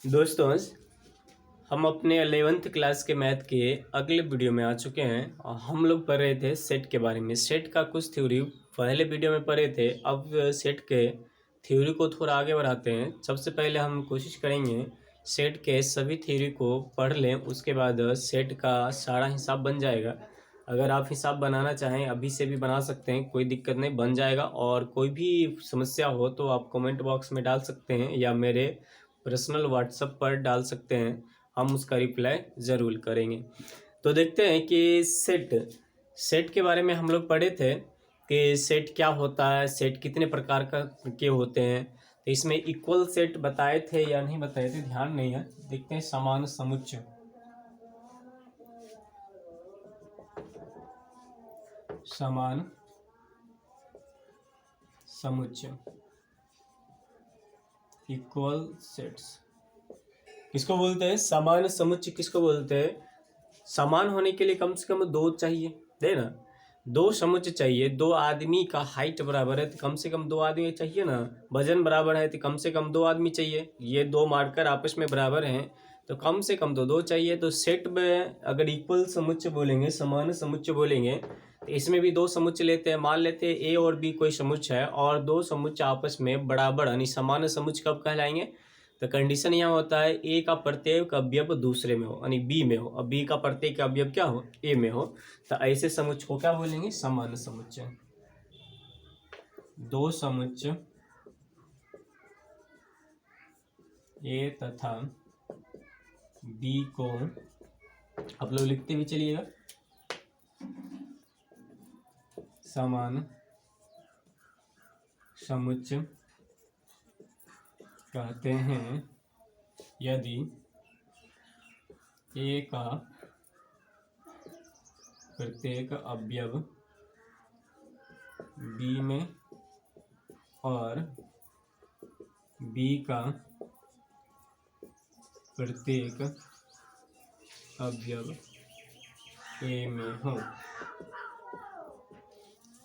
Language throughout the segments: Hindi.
दोस्तों, हम अपने 11th क्लास के मैथ के अगले वीडियो में आ चुके हैं और हम लोग पढ़ रहे थे सेट के बारे में। सेट का कुछ थ्योरी पहले वीडियो में पढ़े थे। अब सेट के थ्योरी को थोड़ा आगे बढ़ाते हैं। सबसे पहले हम कोशिश करेंगे सेट के सभी थ्योरी को पढ़ लें, उसके बाद सेट का सारा हिसाब बन जाएगा। अगर आप हिसाब बनाना चाहें अभी से भी बना सकते हैं, कोई दिक्कत नहीं, बन जाएगा। और कोई भी समस्या हो तो आप कमेंट बॉक्स में डाल सकते हैं या मेरे पर्सनल व्हाट्सएप पर डाल सकते हैं, हम उसका रिप्लाई ज़रूर करेंगे। तो देखते हैं कि सेट के बारे में हम लोग पढ़े थे कि सेट क्या होता है, सेट कितने प्रकार के होते हैं। तो इसमें इक्वल सेट बताए थे या नहीं बताए थे ध्यान नहीं है। देखते हैं समान समुच्चय। समान समुच्चय इक्वल सेट्स किसको बोलते हैं? समान समुच्चय किसको बोलते हैं? समान होने के लिए कम से कम दो चाहिए, दे ना, दो समुच्चय चाहिए। दो आदमी का हाइट बराबर है तो कम से कम दो आदमी चाहिए ना। वजन बराबर है तो कम से कम दो आदमी चाहिए। ये दो मार्कर आपस में बराबर हैं तो कम से कम तो दो चाहिए। तो सेट में अगर इक्वल समुच्चय बोलेंगे, समान समुच्चय बोलेंगे, तो इसमें भी दो समुच्चय लेते हैं। मान लेते हैं ए और बी कोई समुच्चय है और दो समुच्चय आपस में बराबर यानी समान समुच्चय कब कहलाएंगे? तो कंडीशन यहाँ होता है ए का प्रत्येक अवयव दूसरे में हो यानी बी में हो और बी का प्रत्येक अवयव क्या हो? ए में हो। तो ऐसे समुच्चय को क्या बोलेंगे? समान समुच्चय। दो समुच्चय ए तथा बी को आप लोग लिखते भी चलिएगा, समान समुच्चय कहते हैं यदि ए का प्रत्येक अवयव बी में और बी का प्रत्येक अवयव ए में हो।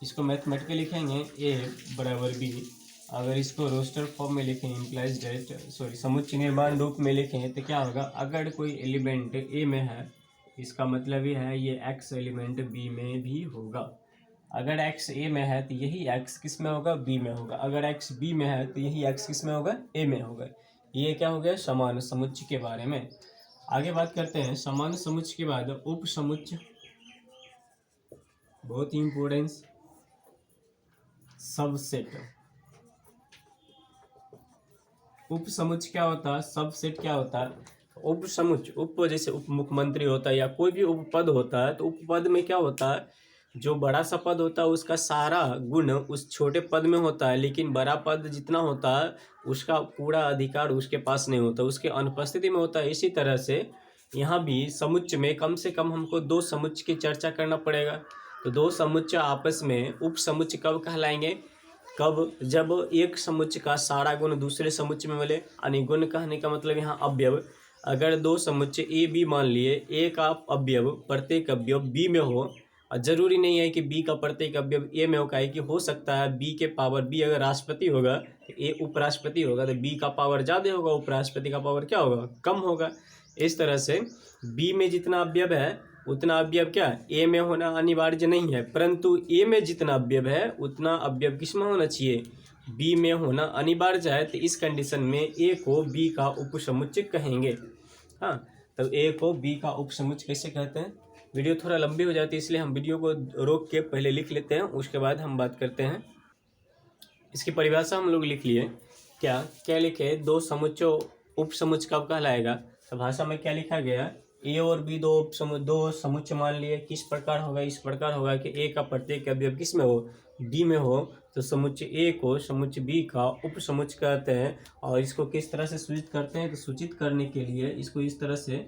इसको मैथमेटिकली लिखेंगे ए बराबर बी। अगर इसको रोस्टर फॉर्म में लिखें, इम्प्लाइज डेट समुच्चय निर्माण रूप में लिखें तो क्या होगा? अगर कोई एलिमेंट ए में है इसका मतलब ये है ये एक्स एलिमेंट बी में भी होगा। अगर एक्स ए में है तो यही एक्स किस में होगा? बी में होगा। अगर एक्स बी में है तो यही एक्स किस में होगा? ए में होगा। ये क्या हो गया? समान समुच्चय के बारे में। आगे बात करते हैं समान समुच्चय के बाद उप समुच्चय, बहुत ही इंपॉर्टेंस। सबसेट, उप समुच्चय क्या होता है? सबसेट क्या होता है? उप समुच्चय, उप जैसे उप मुख्यमंत्री होता है या कोई भी उपपद होता है तो उपपद में क्या होता है? जो बड़ा सा पद होता है उसका सारा गुण उस छोटे पद में होता है, लेकिन बड़ा पद जितना होता है उसका पूरा अधिकार उसके पास नहीं होता, उसके अनुपस्थिति में होता है। इसी तरह से यहाँ भी समुच्चय में कम से कम हमको दो समुच्चय की चर्चा करना पड़ेगा। तो दो समुच्चय आपस में उप समुच्चय कब कहलाएंगे? कब? जब एक समुच्चय का सारा गुण दूसरे समुच्चय में मिले, यानी गुण कहने का मतलब यहाँ अवयव। अगर दो समुच्चय ए बी मान लिए, ए का अवयव प्रत्येक अवयव बी में हो, और जरूरी नहीं है कि बी का प्रत्येक अवयव ए में हो, का है कि हो सकता है बी के पावर, बी अगर राष्ट्रपति होगा तो ए उपराष्ट्रपति होगा, तो बी का पावर ज़्यादा होगा, उपराष्ट्रपति का पावर क्या होगा? कम होगा। इस तरह से बी में जितना अवयव है उतना अवयव क्या ए में होना अनिवार्य नहीं है, परंतु ए में जितना अवयव है उतना अवयव किस में होना चाहिए? बी में होना अनिवार्य है। तो इस कंडीशन में ए को बी का उपसमुच्चय कहेंगे। हाँ, तो ए को बी का उपसमुच्चय कैसे कहते हैं? वीडियो थोड़ा लंबी हो जाती है इसलिए हम वीडियो को रोक के पहले लिख लेते हैं, उसके बाद हम बात करते हैं। इसकी परिभाषा हम लोग लिख लिए। क्या क्या लिखे? दो समुच्चय उपसमुच्चय कब कहलाएगा? तो भाषा में क्या लिखा गया? ए और बी दो समुच्चय मान लिए। किस प्रकार होगा? इस प्रकार होगा कि ए का प्रत्येक अवयव किस में हो? डी में हो। तो समुच्चय ए को समुच्चय बी का उपसमुच्चय कहते हैं। और इसको किस तरह से सूचित करते हैं? तो सूचित करने के लिए इसको इस तरह से,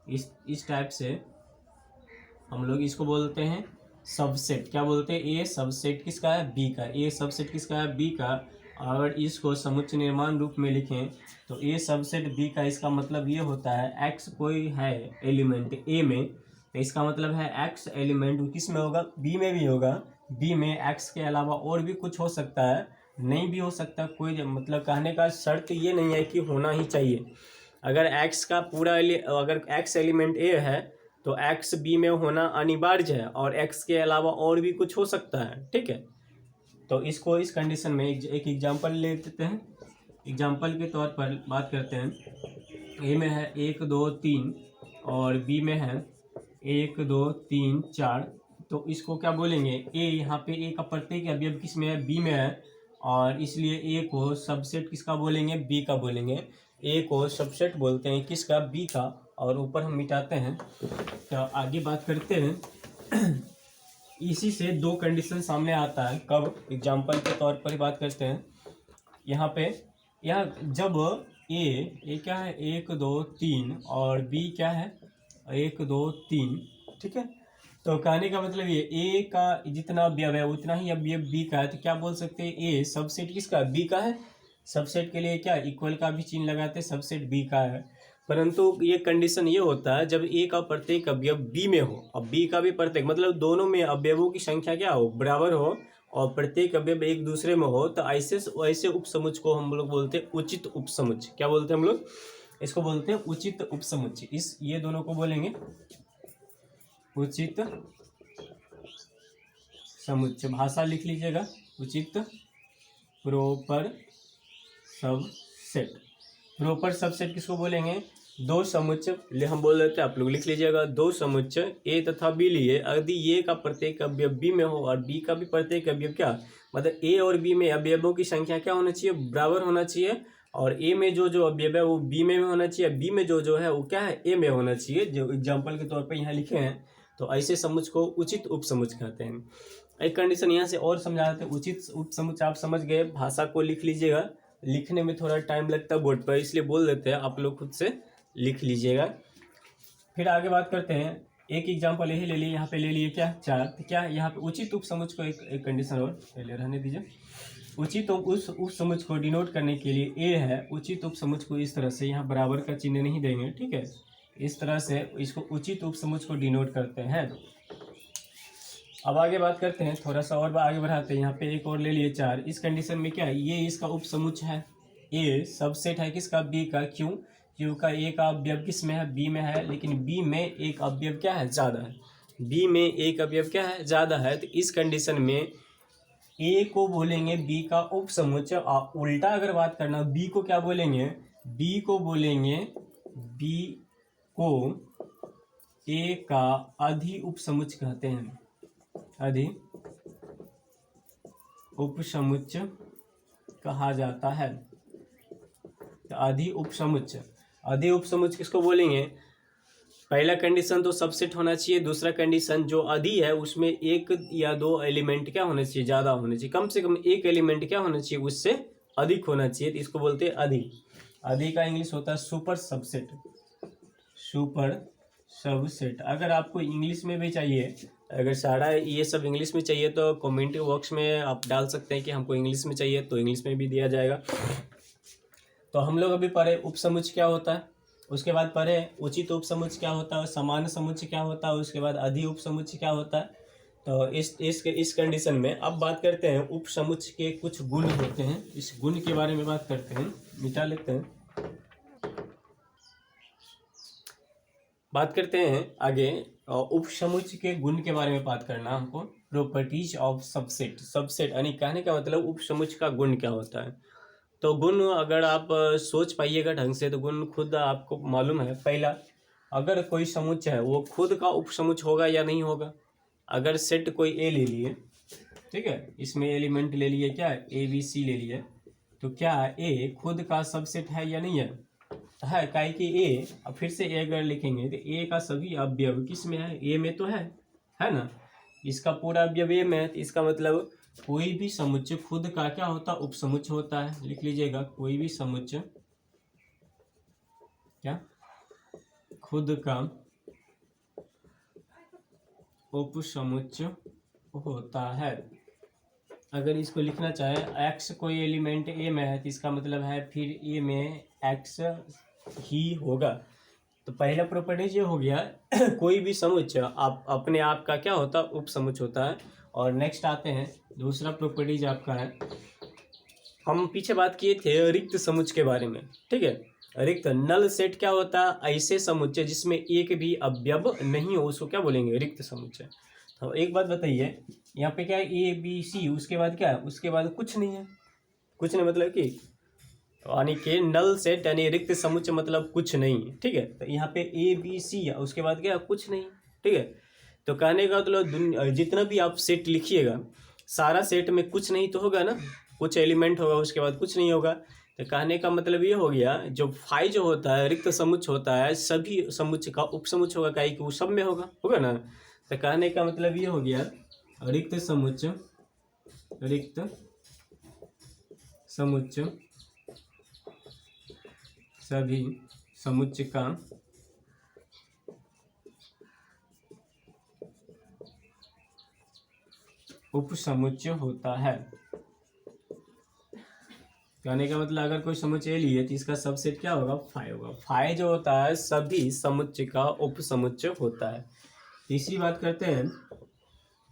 इस टाइप से हम लोग इसको बोलते हैं सबसेट। क्या बोलते हैं? ए सबसेट किसका है? बी का। ए सबसेट किसका है? बी का। अगर इसको समुच्चय निर्माण रूप में लिखें तो ए सबसेट बी का, इसका मतलब ये होता है एक्स कोई है एलिमेंट ए में, तो इसका मतलब है एक्स एलिमेंट किस में होगा? बी में भी होगा। बी में एक्स के अलावा और भी कुछ हो सकता है, नहीं भी हो सकता, कोई मतलब कहने का शर्त ये नहीं है कि होना ही चाहिए। अगर एक्स का पूरा अगर एक्स एलिमेंट ए है तो एक्स बी में होना अनिवार्य है, और एक्स के अलावा और भी कुछ हो सकता है, ठीक है। तो इसको इस कंडीशन में एक एग्जांपल ले लेते हैं। एग्जांपल के तौर पर बात करते हैं। ए में है 1 2 3 और बी में है 1 2 3 4। तो इसको क्या बोलेंगे, ए यहाँ पे ए का प्रत्येक अवयव किस में है, बी में है, और इसलिए ए को सबसेट किसका बोलेंगे, बी का बोलेंगे। ए को सबसेट बोलते हैं किसका, बी का। और ऊपर हम मिटाते हैं। तो आगे बात करते हैं। इसी से दो कंडीशन सामने आता है। कब, एग्जाम्पल के तौर पर ही बात करते हैं। यहाँ पे जब ए क्या है 1 2 3 और बी क्या है 1 2 3, ठीक है। तो कहने का मतलब ये ए का जितना अवयव है उतना ही अवयव बी का है, तो क्या बोल सकते हैं, ए सबसेट किसका, बी का है। सबसेट के लिए क्या इक्वल का भी चिन्ह लगाते हैं, सबसेट बी का है। परंतु ये कंडीशन ये होता है जब ए का प्रत्येक अवयव बी में हो और बी का भी प्रत्येक, मतलब दोनों में अवयवों की संख्या क्या हो, बराबर हो, और प्रत्येक अवयव एक दूसरे में हो, तो ऐसे उपसमुच को हम लोग बोलते हैं उचित उपसमुच। क्या बोलते हैं हम लोग, इसको बोलते हैं उचित उपसमुच। ये दोनों को बोलेंगे उचित समुच्चय। भाषा लिख लीजिएगा, उचित प्रोपर सबसेट। प्रोपर सबसेट किसको बोलेंगे, दो समुच्चय हम बोल देते हैं, आप लोग लिख लीजिएगा। दो समुच्चय ए तथा बी लिए यदि ए का प्रत्येक अवयव बी में हो और बी का भी प्रत्येक अवयव क्या, मतलब ए और बी में अवयवों की संख्या क्या होना चाहिए, बराबर होना चाहिए। और ए में जो अवयव है वो बी में होना चाहिए, बी में जो है वो क्या है, ए में होना चाहिए, जो एग्जाम्पल के तौर पर यहाँ लिखे हैं। तो ऐसे समुच्चय को उचित उपसमुच्चय कहते हैं। एक कंडीशन यहाँ से और समझा देते हैं। उचित उपसमुच्चय आप समझ गए, भाषा को लिख लीजिएगा। लिखने में थोड़ा टाइम लगता है बोर्ड पर, इसलिए बोल देते हैं, आप लोग खुद से लिख लीजिएगा। फिर आगे बात करते हैं। एक एग्जांपल यही ले लिए, यहाँ पे ले लिए क्या 4। तो क्या यहाँ पे उचित उपसमुच्चय को एक कंडीशन और पहले रहने दीजिए। उचित उस उपसमुच्चय को डिनोट करने के लिए ए है, उचित उपसमुच्चय को इस तरह से, यहाँ बराबर का चिन्ह नहीं देंगे, ठीक है। इस तरह से इसको उचित उपसमुच्चय को डिनोट करते हैं। अब आगे बात करते हैं, थोड़ा सा और आगे बढ़ाते हैं। यहाँ पे एक और ले लिए 4। इस कंडीशन में क्या है, ये इसका उपसमुच्चय है, ए सबसेट है किसका, बी का। क्यों, क्योंकि ए का अवयव किस में है, बी में है, लेकिन बी में एक अवयव क्या है, ज़्यादा है। बी में एक अवयव क्या है, ज़्यादा है। तो इस कंडीशन में ए को बोलेंगे बी का उपसमुच्चय, और उल्टा अगर बात करना, बी को क्या बोलेंगे, बी को बोलेंगे बी को ए का अधि उपसमुच्चय कहते हैं। अधि उपसमुच्चय कहा जाता है। अधि उपसमुच्चय, अधि उपसमुच्चय किसको बोलेंगे, पहला कंडीशन तो सबसेट होना चाहिए। दूसरा कंडीशन जो अधि है उसमें एक या दो एलिमेंट क्या होने चाहिए, ज़्यादा होने चाहिए। कम से कम एक एलिमेंट क्या होना चाहिए, उससे अधिक होना चाहिए। तो इसको बोलते हैं अधि। अधि का इंग्लिश होता है सुपर सबसेट। Super subset. अगर आपको इंग्लिश में भी चाहिए, अगर सारा ये सब इंग्लिश में चाहिए तो कमेंट बॉक्स में आप डाल सकते हैं कि हमको इंग्लिश में चाहिए, तो इंग्लिश में भी दिया जाएगा। तो हम लोग अभी पढ़े उपसमुच्चय क्या होता है, उसके बाद पढ़े उचित उपसमुच्चय क्या होता है, समान समुच्चय क्या होता है, उसके बाद अधि उपसमुच्चय क्या होता है। तो इस कंडीशन में अब बात करते हैं उपसमुच्चय के कुछ गुण होते हैं। इस गुण के बारे में बात करते हैं, मिटा लेते हैं। बात करते हैं आगे उपसमुच्चय के गुण के बारे में बात करना हमको। Properties of subset. सबसेट यानी कहने का मतलब उपसमुच्चय का गुण क्या होता है। तो गुण अगर आप सोच पाइएगा ढंग से तो गुण खुद आपको मालूम है। पहला, अगर कोई समुच्चय है वो खुद का उपसमुच्चय होगा या नहीं होगा। अगर सेट कोई ए ले लिए, ठीक है, इसमें एलिमेंट ले लिए क्या है, ए बी सी ले लिए, तो क्या ए खुद का सबसेट है या नहीं है। काहे कि ए, अब फिर से ए अगर लिखेंगे तो ए का सभी अवयव किस में है, ए में तो है ना। इसका पूरा अवयव ए में है, तो इसका मतलब कोई भी समुच्चय खुद का क्या होता है, उपसमुच्चय होता है। लिख लीजिएगा, कोई भी समुच्चय क्या खुद का उपसमुच्चय होता है। अगर इसको लिखना चाहे, एक्स कोई एलिमेंट ए में है तो इसका मतलब है फिर ए में एक्स ही होगा। तो पहला प्रॉपर्टीज ये हो गया कोई भी समुच्चय आप अपने आप का क्या होता है, उपसमुच्चय होता है। और नेक्स्ट आते हैं दूसरा प्रॉपर्टीज आपका है, हम पीछे बात किए थे रिक्त समुच्चय के बारे में, ठीक है। रिक्त नल सेट क्या होता है? ऐसे समुच्चय जिसमें एक भी अवयव नहीं हो उसको क्या बोलेंगे? रिक्त समुच्चय। तो एक बात बताइए, यहाँ पे क्या है? ए बी सी, उसके बाद क्या है? उसके बाद कुछ नहीं है। कुछ नहीं मतलब कि यानी कि नल सेट यानी रिक्त समुच्चय मतलब कुछ नहीं। ठीक है, तो यहाँ पे ए बी सी उसके बाद क्या? कुछ नहीं। ठीक है, तो कहने का मतलब जितना भी आप सेट लिखिएगा सारा सेट में कुछ नहीं तो होगा ना, कुछ एलिमेंट होगा उसके बाद कुछ नहीं होगा। तो कहने का मतलब ये हो गया, जो फाई जो होता है रिक्त समुच्चय होता है सभी समुच्चय का उपसमुच्चय होगा, काहे कि वो सब में होगा ना। तो कहने का मतलब ये हो गया रिक्त समुच्चय सभी समुच्चय का उपसमुच्चय होता है। कहने का मतलब अगर कोई समुच्चय लिए तो इसका सबसेट क्या होगा? फाई होगा। फाई जो होता है सभी समुच्चय का उपसमुच्चय होता है। तीसरी बात करते हैं,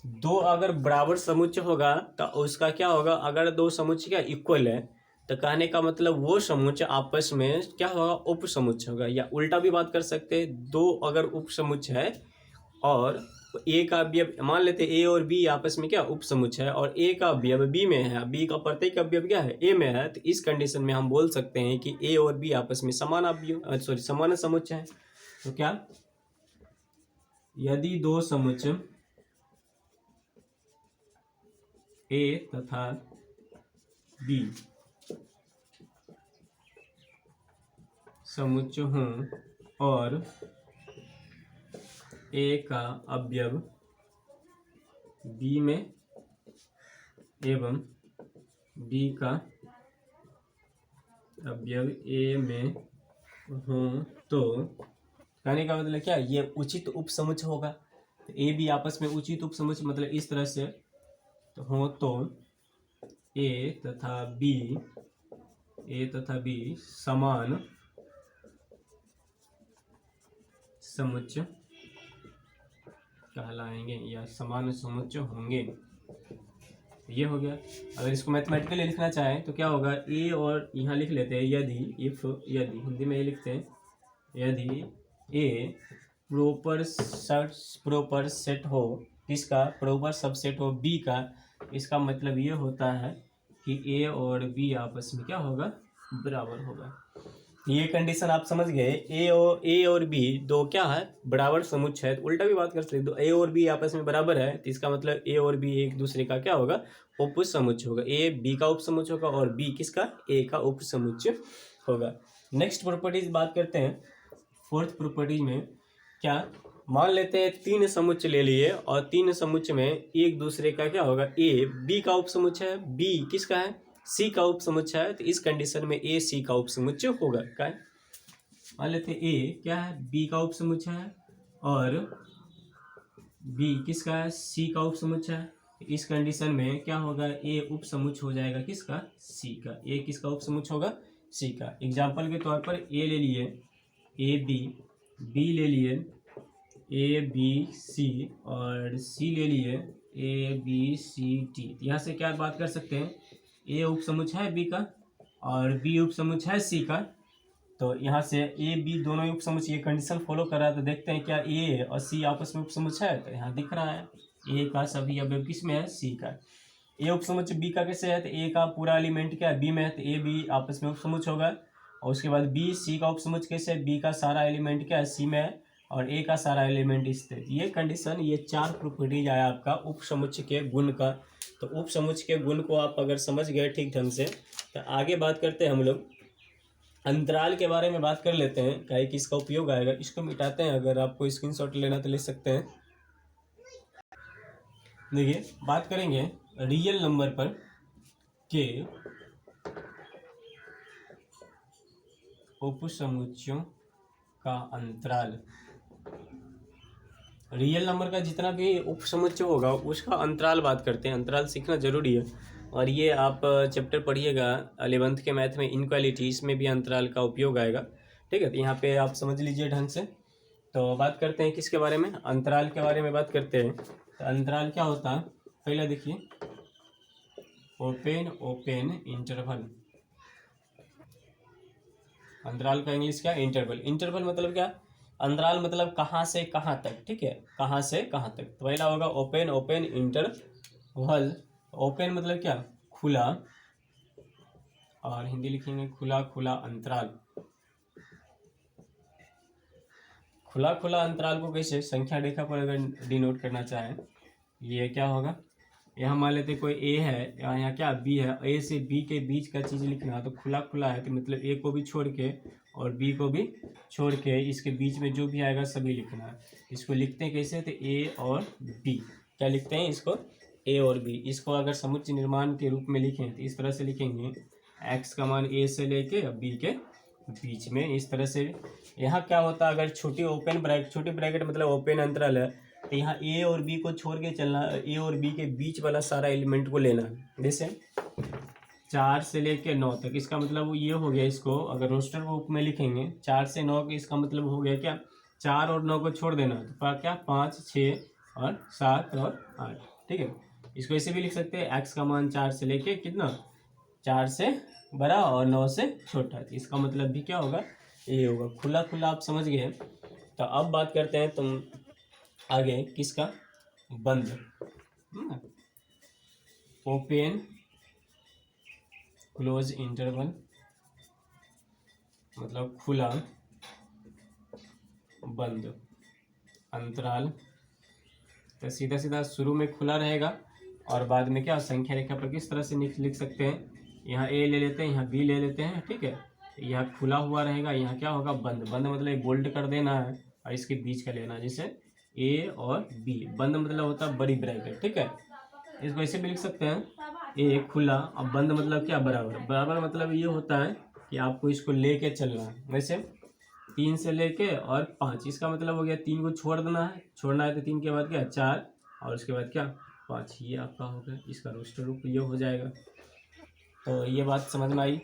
दो अगर बराबर समुच्चय होगा तो उसका क्या होगा? अगर दो समुच्चय क्या इक्वल है तो कहने का मतलब वो समुच्चय आपस में क्या होगा? उपसमुच्चय होगा। या उल्टा भी बात कर सकते हैं, दो अगर उपसमुच्चय है और ए का अवयव मान लेते ए और बी आपस में क्या उपसमुच्चय है, और ए का अवयव बी में है, बी का प्रत्येक अवयव क्या है? ए में है, तो इस कंडीशन में हम बोल सकते हैं कि ए और बी आपस में समान अवयव समान समुच्चय है। तो क्या? यदि दो समुच्चय ए तथा बी समुच्चय हों और ए का अवयव बी में एवं बी का अवयव ए में हो तो कहने का मतलब क्या? ये उचित उपसमुच्चय होगा। तो ए बी आपस में उचित उपसमुच्चय मतलब इस तरह से तो हो तो ए तथा बी समान समुच्चय कहलाएंगे या समान समुच्चय होंगे। ये हो गया। अगर इसको मैथमेटिकली लिखना चाहें तो क्या होगा? ए और यहाँ लिख लेते हैं यदि हिंदी में ये लिखते हैं, यदि ए प्रॉपर सेट हो, किसका? प्रॉपर सबसेट हो बी का। इसका मतलब ये होता है कि ए और बी आपस में क्या होगा? बराबर होगा। ये कंडीशन आप समझ गए। ए और बी दो क्या है? बराबर समुच्चय है। तो उल्टा भी बात कर सकते, दो ए और बी आपस में बराबर है तो इसका मतलब ए और बी एक दूसरे का क्या होगा? उपसमुच्चय होगा। ए बी का उपसमुच्चय होगा और बी किसका? ए का उपसमुच्चय होगा। नेक्स्ट प्रॉपर्टीज बात करते हैं। फोर्थ प्रॉपर्टीज में क्या? मान लेते हैं तीन समुच्चय ले लिए और तीन समुच्चय में एक दूसरे का क्या होगा? ए बी का उपसमुच्चय है, बी किसका है? सी का उपसमुच्चय है। तो इस कंडीशन में ए सी का उपसमुच्चय होगा। क्या है? मान लेते हैं ए क्या है? बी का उपसमुच्चय है और बी किसका है? सी का उपसमुच्चय है। इस कंडीशन में क्या होगा? ए उपसमुच्चय हो जाएगा किसका? सी का। ए किसका उपसमुच्चय होगा? सी का। एग्जाम्पल के तौर पर ए ले लिए ए बी, बी ले लिए ए बी सी और सी ले लिए ए बी सी टी। यहाँ से क्या बात कर सकते हैं? ए उपसमुच्चय है बी का और बी उपसमुच्चय है सी का। तो यहाँ से ए बी दोनों उपसमुच्चय ये कंडीशन फॉलो कर रहा है। तो देखते हैं क्या ए और सी आपस में उपसमुच्चय है? तो यहाँ दिख रहा है ए का सभी अवयव किस में है? सी का। ए उपसमुच्चय बी का कैसे है? तो ए का पूरा एलिमेंट क्या है? बी में है, तो ए बी आपस में उपसमुच्चय होगा। और उसके बाद बी सी का उपसमुच्चय कैसे है? बी का सारा एलिमेंट क्या है? सी में है और ए का सारा एलिमेंट इस पे। ये कंडीशन, ये चार प्रॉपर्टीज आया आपका उपसमुच्चय के गुण का। तो उपसमुच्चय के गुण को आप अगर समझ गए ठीक ढंग से तो आगे बात करते हैं हम लोग अंतराल के बारे में बात कर लेते हैं, काहे कि इसका उपयोग आएगा। इसको मिटाते हैं, अगर आपको स्क्रीनशॉट लेना तो ले सकते हैं। देखिए बात करेंगे रियल नंबर पर के उपसमुच्चयों का अंतराल। रियल नंबर का जितना भी उपसमुच्चय होगा उसका अंतराल बात करते हैं। अंतराल सीखना जरूरी है और ये आप चैप्टर पढ़िएगा 11th के मैथ में इनक्वालिटी, इसमें भी अंतराल का उपयोग आएगा। ठीक है, तो यहाँ पे आप समझ लीजिए ढंग से। तो बात करते हैं किसके बारे में? अंतराल के बारे में बात करते हैं। तो अंतराल क्या होता है? पहला देखिए ओपन इंटरवल। अंतराल का इंग्लिश क्या? इंटरवल। इंटरवल मतलब क्या? अंतराल मतलब कहाँ से कहाँ तक, ठीक है, कहाँ से कहाँ तक। तो पहला होगा ओपन, ओपन इंटरवल। ओपन मतलब क्या? खुला, और हिंदी लिखेंगे खुला खुला अंतराल। खुला खुला अंतराल को कैसे संख्या रेखा पर अगर डिनोट करना चाहें, ये क्या होगा, यहाँ मान लेते कोई ए है, यहाँ क्या बी है, ए से बी के बीच का चीज़ लिखना, तो खुला खुला है तो मतलब ए को भी छोड़ के और बी को भी छोड़ के इसके बीच में जो भी आएगा सभी लिखना है। इसको लिखते हैं कैसे? तो ए और बी, क्या लिखते हैं इसको? ए और बी। इसको अगर समुच्चय निर्माण के रूप में लिखें तो इस तरह से लिखेंगे, एक्स का मान ए से लेके बी के बीच में, इस तरह से। यहाँ क्या होता है, अगर छोटी ओपन ब्रैकेट, छोटी ब्रैकेट मतलब ओपन अंतराल है, तो यहाँ ए और बी को छोड़ के चलना, ए और बी के बीच वाला सारा एलिमेंट को लेना है। जैसे 4 से लेके 9 तक, इसका मतलब ये हो गया, इसको अगर रोस्टर रूप में लिखेंगे 4 से 9 के, इसका मतलब हो गया क्या? 4 और 9 को छोड़ देना, तो क्या 5, 6 और 7 और 8, ठीक है। इसको ऐसे भी लिख सकते हैं, एक्स का मान 4 से लेके कितना? 4 से बड़ा और 9 से छोटा, तो इसका मतलब भी क्या होगा? ये होगा। खुला खुला आप समझ गए। तो अब बात करते हैं तुम आगे किसका? बंद। ओपन क्लोज इंटरवल मतलब खुला बंद अंतराल। तो सीधा सीधा शुरू में खुला रहेगा और बाद में क्या संख्या रेखा पर किस तरह से लिख सकते हैं, यहाँ ए ले लेते हैं, यहाँ बी ले लेते हैं, ठीक है। यहाँ खुला हुआ रहेगा, यहाँ क्या होगा? बंद। बंद मतलब बोल्ड कर देना है और इसके बीच का लेना, जैसे ए और बी। बंद मतलब होता है बड़ी ब्रैकेट, ठीक है। इसको ऐसे भी लिख सकते हैं, ए खुला और बंद मतलब क्या? बराबर। बराबर मतलब ये होता है कि आपको इसको लेके चलना है। वैसे 3 से लेके और 5, इसका मतलब हो गया 3 को छोड़ देना है, छोड़ना है तो 3 के बाद क्या? 4 और उसके बाद क्या? 5। ये आपका हो गया, इसका रोस्टर रूप ये हो जाएगा। तो ये बात समझ में आई।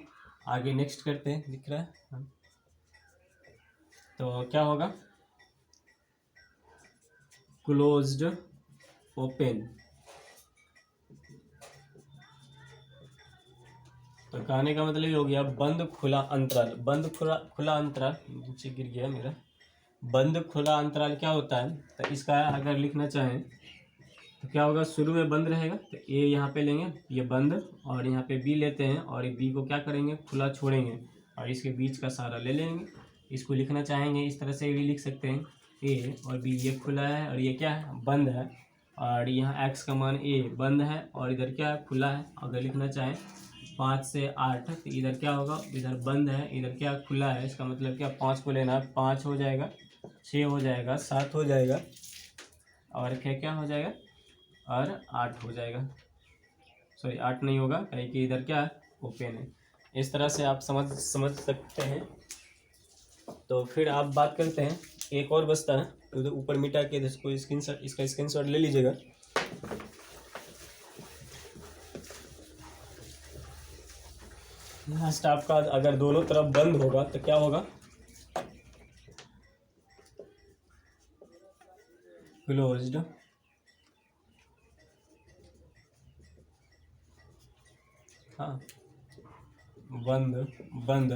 आगे नेक्स्ट करते हैं, दिख रहा है। तो क्या होगा? Closed open. तो कहने का मतलब ये हो गया बंद खुला अंतराल। बंद खुला खुला अंतराल, नीचे गिर गया मेरा। बंद खुला अंतराल क्या होता है? तो इसका अगर लिखना चाहें तो क्या होगा? शुरू में बंद रहेगा, तो ए यहाँ पे लेंगे, ये बंद, और यहाँ पे बी लेते हैं और ये बी को क्या करेंगे? खुला छोड़ेंगे और इसके बीच का सारा ले लेंगे। इसको लिखना चाहेंगे इस तरह से भी लिख सकते हैं, ए और बी, ये खुला है और ये क्या है? बंद है। और यहाँ एक्स का मान ए बंद है और इधर क्या है? खुला है। अगर लिखना चाहें 5 से 8, तो इधर क्या होगा? इधर बंद है, इधर क्या? खुला है। इसका मतलब क्या? 5 को लेना है, 5 हो जाएगा, 6 हो जाएगा, 7 हो जाएगा और क्या क्या हो जाएगा? और 8 हो जाएगा। सॉरी 8 नहीं होगा, कहीं कि इधर क्या है? ओपन है। इस तरह से आप समझ सकते हैं। तो फिर आप बात करते हैं, एक और बचता है, तो ऊपर मिटा के इसको स्क्रीनशॉट, इसका स्क्रीनशॉट ले लीजिएगा। लास्ट आपका अगर दोनों तरफ बंद होगा तो क्या होगा? क्लोज्ड हाँ बंद बंद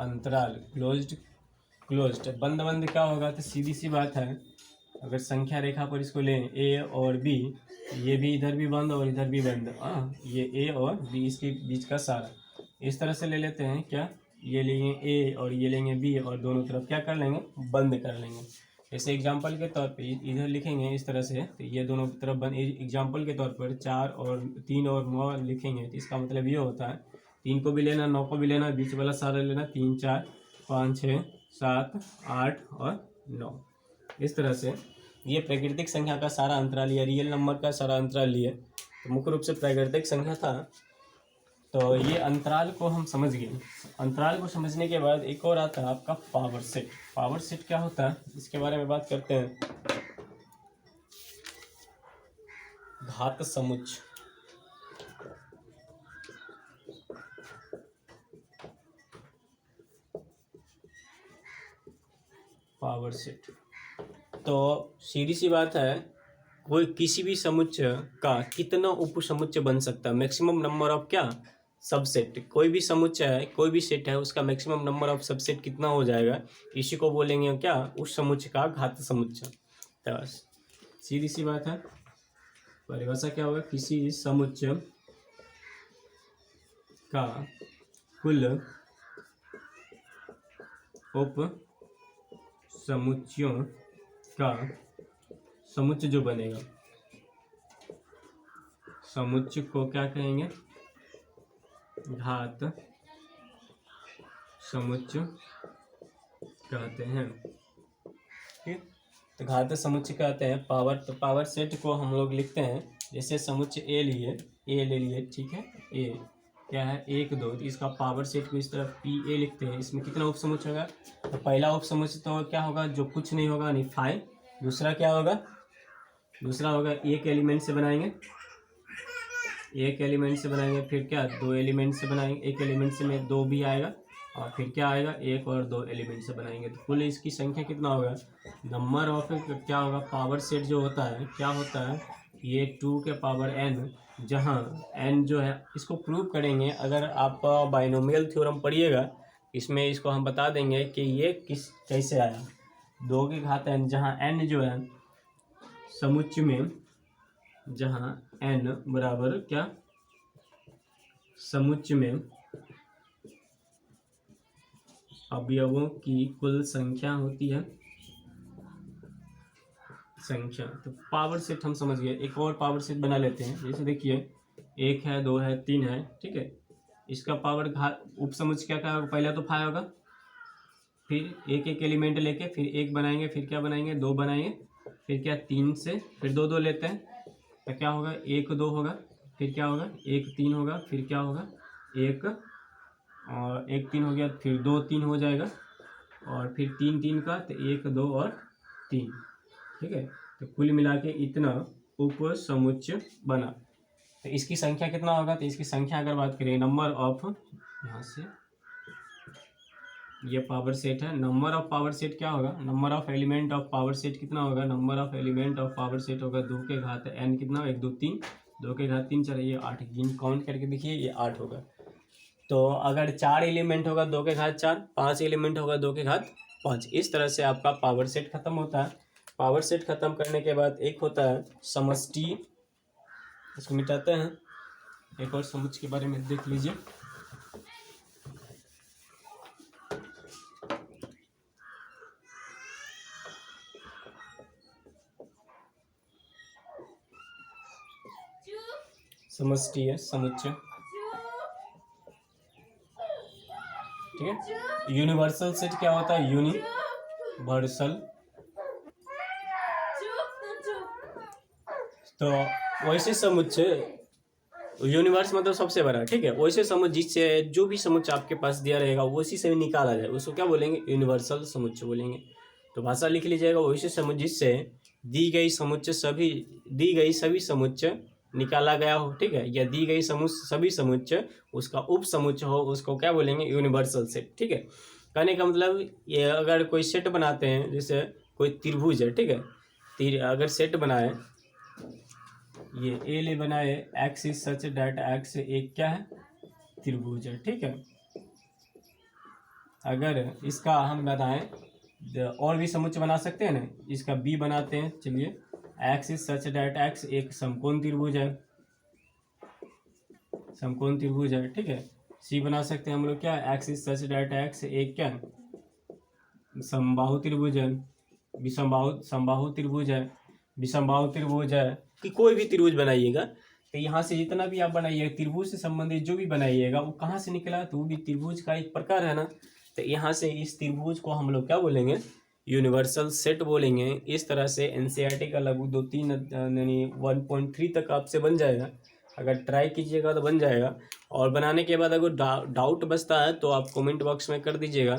अंतराल। क्लोज्ड बंद बंद क्या होगा? तो सीधी सी बात है, अगर संख्या रेखा पर इसको लें ए और बी, ये भी इधर भी बंद और इधर भी बंद, ये ए और बी, इसके बीच का सारा इस तरह से ले लेते हैं। क्या? ये लेंगे ए और ये लेंगे बी और दोनों तरफ क्या कर लेंगे? बंद कर लेंगे। जैसे एग्जाम्पल के तौर पे इधर लिखेंगे इस तरह से, तो ये दोनों तरफ बंद। एग्जाम्पल के तौर पर 4 और 3 और 9 लिखेंगे, तो इसका मतलब ये होता है 3 को भी लेना, 9 को भी लेना, बीच वाला सारा लेना, 3 4 5 6 7 8 और 9। इस तरह से ये प्राकृतिक संख्या का सारा अंतराल या रियल नंबर का सारा अंतराल लिए। तो मुख्य रूप से प्राकृतिक संख्या था। तो ये अंतराल को हम समझ गए। अंतराल को समझने के बाद एक और आता है आपका पावर सेट। पावर सेट क्या होता है, इसके बारे में बात करते हैं। घात समुच्चय, पावर सेट। तो सीधी सी बात है, कोई किसी भी समुच्चय का कितना उपसमुच्चय बन सकता है? मैक्सिमम नंबर ऑफ क्या? सबसेट, कोई भी समुच्चय है, कोई भी सेट है, उसका मैक्सिमम नंबर ऑफ सबसेट कितना हो जाएगा, इसी को बोलेंगे क्या, उस समुच्चय का घात समुच्चय। तो बस सीधी सी बात है, परिभाषा क्या होगा, किसी समुच्चय का कुल उप समुच्चयों का समुच्चय जो बनेगा, समुच्चय को क्या कहेंगे, घात समुच्चय कहते हैं। ठीक, तो घात समुच्चय कहते हैं पावर। तो पावर सेट को हम लोग लिखते हैं, जैसे समुच्चय ए ले लिए, ठीक है, ए क्या है 1 2, तो इसका पावर सेट को इस तरफ पी ए लिखते हैं। इसमें कितना उप समुच्चय होगा, तो पहला उप समुच्चय तो क्या होगा, जो कुछ नहीं होगा यानी 5। दूसरा क्या होगा, दूसरा होगा एक एलिमेंट से बनाएंगे, एक एलिमेंट से बनाएंगे, फिर क्या 2 एलिमेंट से बनाएंगे, एक एलिमेंट से में 2 भी आएगा, और फिर क्या आएगा 1 और 2 एलिमेंट से बनाएंगे, तो कुल इसकी संख्या कितना होगा, नंबर ऑफ क्या होगा, पावर सेट जो होता है क्या होता है, ये 2 के पावर n, जहाँ n जो है, इसको प्रूव करेंगे। अगर आप बाइनोमियल थ्योरम पढ़िएगा, इसमें इसको हम बता देंगे कि ये कैसे आया, 2 की घात n, जहाँ n जो है समुच्चय में, जहाँ n बराबर क्या, समुच्चय में अवयवों की कुल संख्या होती है, संख्या। तो पावर सेट हम समझ गए, एक और पावर सेट बना लेते हैं। जैसे देखिए 1 है, 2 है, 3 है, ठीक है, इसका पावर घात उप समुच्चय क्या होगा, पहला तो 5 होगा, फिर एक एक एलिमेंट लेके फिर 1 बनाएंगे, फिर क्या बनाएंगे 2 बनाएंगे, फिर क्या 3 से फिर 2 2 लेते हैं, तो क्या होगा 1 2 होगा, फिर क्या होगा 1 3 होगा, फिर क्या होगा 1 और 1 3 हो गया, फिर 2 3 हो जाएगा, और फिर 3 3 का, तो 1 2 और 3, ठीक है। तो कुल मिला के इतना उप समुच्चय बना। तो इसकी संख्या कितना होगा, तो इसकी संख्या अगर बात करें, नंबर ऑफ, यहाँ से ये पावर सेट है, नंबर ऑफ पावर सेट क्या होगा, number of element of power set कितना होगा, number of element of power set होगा 2 के घात n, कितना 1 2 3, 2 के घात 3 चलिए 8, गिन काउंट करके देखिए ये 8 होगा। तो अगर 4 एलिमेंट होगा 2 के घात 4, 5 एलिमेंट होगा 2 के घात 5। इस तरह से आपका पावर सेट खत्म होता है। पावर सेट खत्म करने के बाद एक होता है समष्टि, इसको मिटाते हैं, एक और समुच्चय के बारे में देख लीजिए। समष्टि है समुच्चय, ठीक है। यूनिवर्सल सेट क्या होता है, यूनिवर्सल, तो वैसे समुच्चय, यूनिवर्स मतलब सबसे बड़ा, ठीक है, वैसे समुच्चय जिससे जो भी समुच्चय आपके पास दिया रहेगा उसी से निकाला जाए, उसको क्या बोलेंगे, यूनिवर्सल समुच्चय बोलेंगे। तो भाषा लिख लीजिएगा, वैसे समुच्चय जिससे दी गई सभी समुच्चय निकाला गया हो, ठीक है, या दी गई सभी समुच्चय उसका उप समुच्चय हो, उसको क्या बोलेंगे, यूनिवर्सल सेट, ठीक है। कहने का मतलब ये, अगर कोई सेट बनाते हैं, जैसे कोई त्रिभुज है, ठीक है, अगर सेट बनाए, ये ए ले बनाए, x is such that x एक क्या है, त्रिभुज है, ठीक है। अगर इसका हम बताएं, और भी समुच्चय बना सकते हैं ना, इसका बी बनाते हैं, चलिए, x is such that x एक समकोण त्रिभुज है, समकोण त्रिभुज है, ठीक है। सी बना सकते हैं हम लोग क्या, x is such that x एक क्या, समबाहु त्रिभुज है, समबाहु त्रिभुज है, विषमबाहु त्रिभुज है, कि कोई भी त्रिभुज बनाइएगा, तो यहाँ से जितना भी आप बनाइएगा त्रिभुज से संबंधित जो भी बनाइएगा वो कहाँ से निकला, तो वो भी त्रिभुज का एक प्रकार है ना। तो यहाँ से इस त्रिभुज को हम लोग क्या बोलेंगे, यूनिवर्सल सेट बोलेंगे। इस तरह से एनसीईआरटी का लगभग 2-3 यानी 1.3 तक आपसे बन जाएगा, अगर ट्राई कीजिएगा तो बन जाएगा। और बनाने के बाद अगर डाउट बचता है तो आप कमेंट बॉक्स में कर दीजिएगा,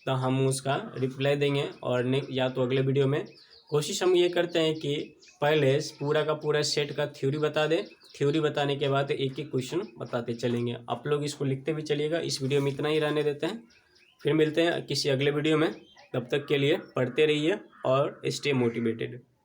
तो हम उसका रिप्लाई देंगे, और या तो अगले वीडियो में। कोशिश हम ये करते हैं कि पहले पूरा का पूरा सेट का थ्योरी बता दें, थ्योरी बताने के बाद एक एक क्वेश्चन बताते चलेंगे, आप लोग इसको लिखते भी चलिएगा। इस वीडियो में इतना ही रहने देते हैं, फिर मिलते हैं किसी अगले वीडियो में। तब तक के लिए पढ़ते रहिए और स्टे मोटिवेटेड।